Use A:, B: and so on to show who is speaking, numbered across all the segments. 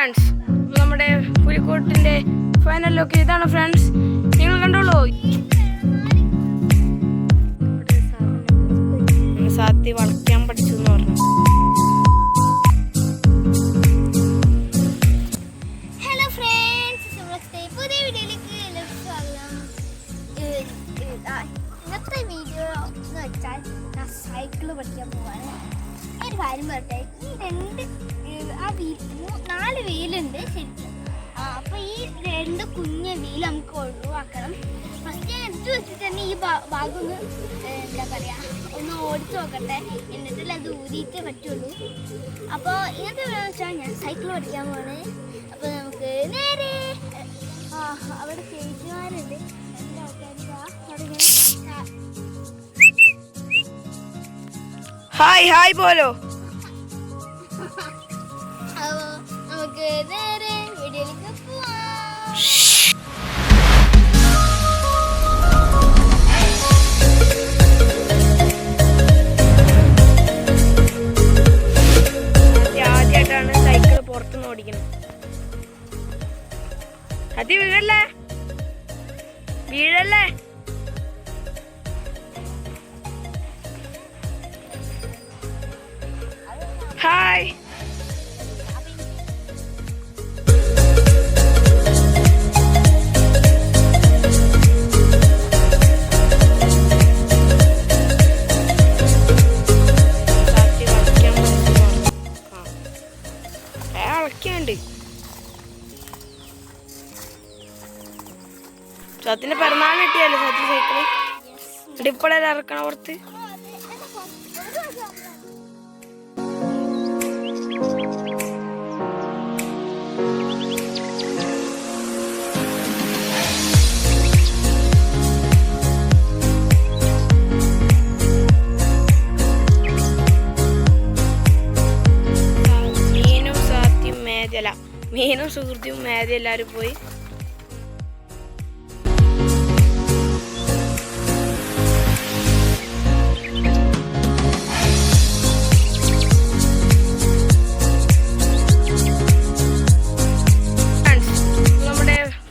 A: Friends, നമ്മുടെ പുലിക്കോട്ടിന്റെ final look ഇതാണ് friends. നിങ്ങൾ കണ്ടോളൂ. സാത്തി വളയ്ക്കാൻ പഠിച്ചു എന്ന് പറഞ്ഞു.
B: ഹലോ ഫ്രണ്ട്സ്, നമ്മുടെ പുതിയ വീഡിയോയിലേക്ക് എല്ലാവർക്കും സ്വാഗതം. ഇന്നത്തെ വീഡിയോ എന്ന് വെച്ചാൽ ഞാൻ സൈക്കിള് പഠിക്കാൻ പോവാണ്. ഒരു കാര്യം പറയട്ടെ, ഈ 4 വീലുണ്ട് ശരിക്കും. അപ്പോൾ ഈ 2 കുഞ്ഞ വീൽ നമുക്ക് ഒഴിവാക്കണം. ഫസ്റ്റ് ഞാൻ എടുത്ത് വെച്ചിട്ട് തന്നെ ഈ ഭാഗം ഒന്ന് എന്താ പറയുക ഒന്ന് ഓടിച്ച് നോക്കട്ടെ, എന്നിട്ടല്ലേ അത് ഊരിയിട്ടേ പറ്റുള്ളൂ. അപ്പോൾ ഇന്നത്തെ എന്താണെന്ന് വെച്ചാൽ ഞാൻ സൈക്കിൾ പഠിക്കാൻ പോവാണ്. അപ്പോൾ നമുക്ക് നേരെ അവിടെ ചേച്ചിമാരുണ്ട്, എല്ലാ ആൾക്കാരും
A: ഹായ് ഹായ് പോലോ.
B: അപ്പോൾ നമുക്ക് നേരെ വീഡിയോയിലേക്ക് പോവാം.
A: ആദ്യമായിട്ടാണ് സൈക്കിൾ പുറത്തുനിന്ന് ഓടിക്കുന്നത്. അത് വീഴല്ലേ വീഴല്ലേ. ഹായ്. സത്യന്റെ പിറന്നാളിന് കിട്ടിയല്ലേ സത്യ സൈക്കിള്. എന്നിട്ട് ഇപ്പോഴല്ലേ ഇറക്കണം പുറത്ത്. മീനും സാത്യം മേധല, മീനും സുഹൃത്തിയും മേധ എല്ലാവരും പോയി.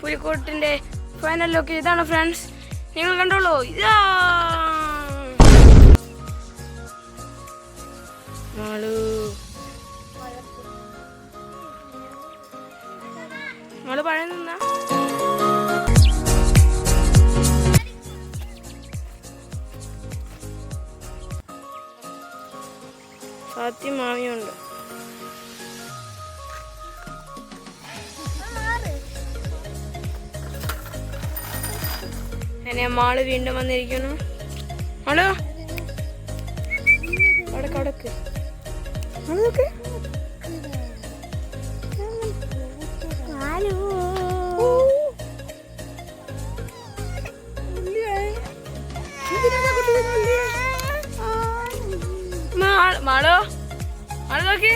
A: പുലിക്കോട്ടിന്റെ ഫൈനൽ ലുക്ക് ഇതാണ് ഫ്രണ്ട്സ്. നിങ്ങൾ കണ്ടോളൂ. നമ്മള് പഴയ നിന്നാ സത്യം മാമിയുണ്ട്. അങ്ങനെ മാള് വീണ്ടും വന്നിരിക്കുന്നു. ഹലോ അടക്ക് അടക്ക് നോക്ക്. മാളോ മാള് നോക്കി.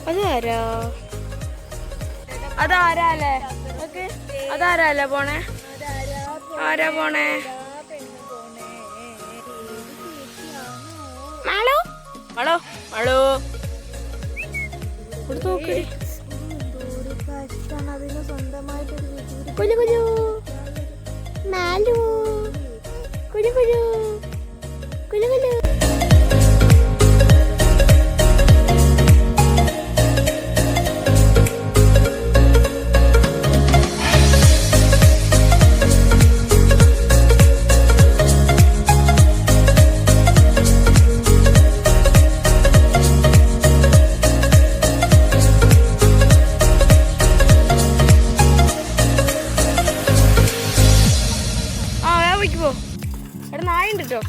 A: അതാരാ അതാരല്ലേ ഓക്കെ അതാരല്ലേ പോണേ. ആരാ പോണേ? മാളോ മാളോ മാളോ നോക്കി. കുലു കുലു മാലു കുലു കുലു കുലു കുലു. ഇവിടെ നായുണ്ട് കേട്ടോ.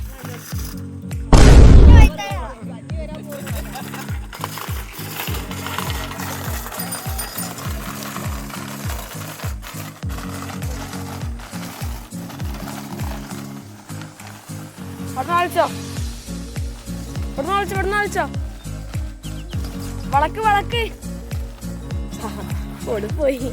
A: വളക്ക് വളക്ക് പോയി.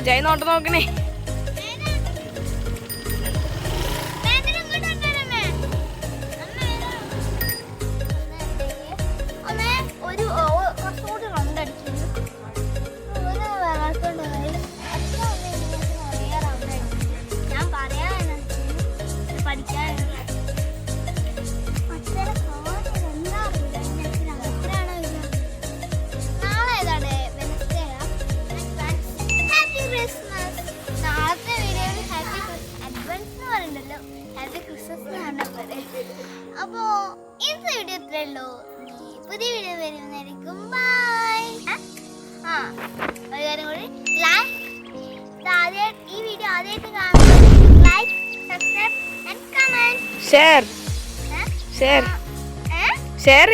A: ജയ് നോട്ടം നോക്കണേ.
B: അപ്പോ ഇന്നത്തെ വീഡിയോ ഇത്രേ ഉള്ളൂ. പുതിയ വീഡിയോ വരുന്നതായിരിക്കും. ബൈ. ഒരു കാര്യം കൂടി, ഈ വീഡിയോ ആദ്യമായിട്ട് കാണുമ്പോൾ like, subscribe and comment.
A: Share